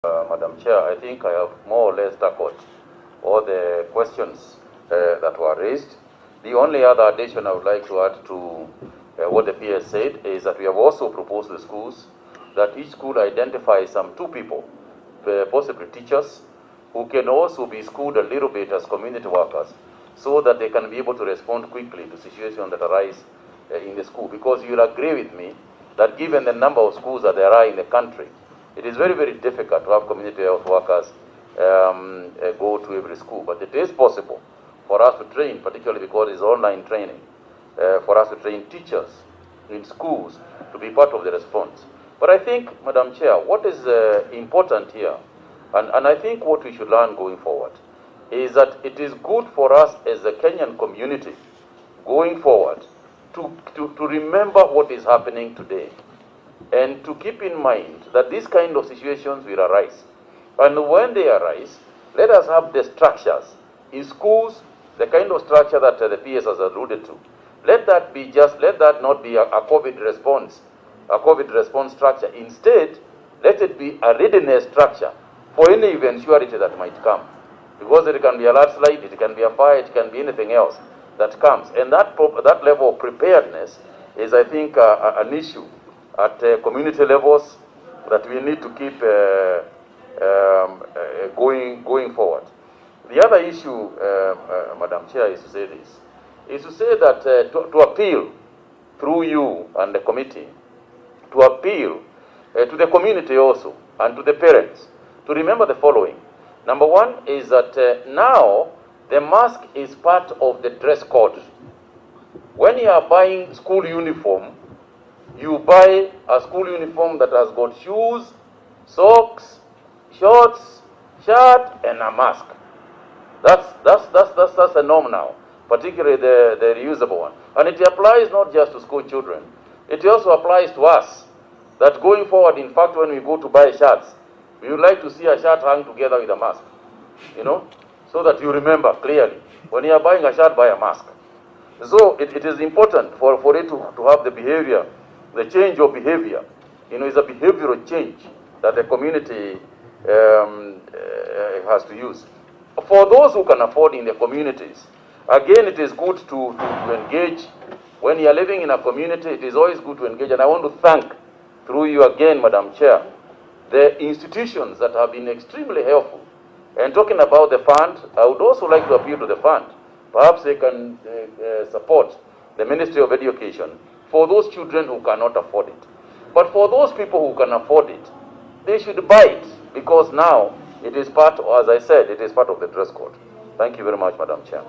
Madam Chair, I think I have more or less tackled all the questions that were raised. The only other addition I would like to add to what the PS said is that we have also proposed to the schools that each school identify some 2 people, possibly teachers, who can also be schooled a little bit as community workers, so that they can be able to respond quickly to situations that arise in the school. Because you'll agree with me that given the number of schools that there are in the country, it is very, very difficult to have community health workers go to every school. But it is possible for us to train, particularly because it's online training, for us to train teachers in schools to be part of the response. But I think, Madam Chair, what is important here, and I think what we should learn going forward, is that it is good for us as a Kenyan community going forward to remember what is happening today, and to keep in mind that these kind of situations will arise. And when they arise, let us have the structures in schools, the kind of structure that the PS has alluded to. Let that not be a COVID response structure. Instead, let it be a readiness structure for any eventuality that might come. Because it can be a landslide, it can be a fire, it can be anything else that comes. And that level of preparedness is, I think, an issue at community levels that we need to keep going forward. The other issue, Madam Chair, is to say this, is to say that to appeal through you and the committee, to appeal to the community also and to the parents to remember the following. Number one is that now the mask is part of the dress code. When you are buying school uniform, you buy a school uniform that has got shoes, socks, shorts, shirt, and a mask. That's the norm now, particularly the reusable one. And it applies not just to school children. It also applies to us, that going forward, in fact, when we go to buy shirts, we would like to see a shirt hung together with a mask, so that you remember clearly. When you are buying a shirt, buy a mask. So it is important for it to have the behavior, the change of behavior. It's a behavioral change that the community has to use. For those who can afford in the communities, again, it is good to engage. When you are living in a community, it is always good to engage. And I want to thank, through you again, Madam Chair, the institutions that have been extremely helpful. And talking about the fund, I would also like to appeal to the fund. Perhaps they can support the Ministry of Education for those children who cannot afford it. But for those people who can afford it, they should buy it, because now it is part, as I said, it is part of the dress code. Thank you very much, Madam Chair.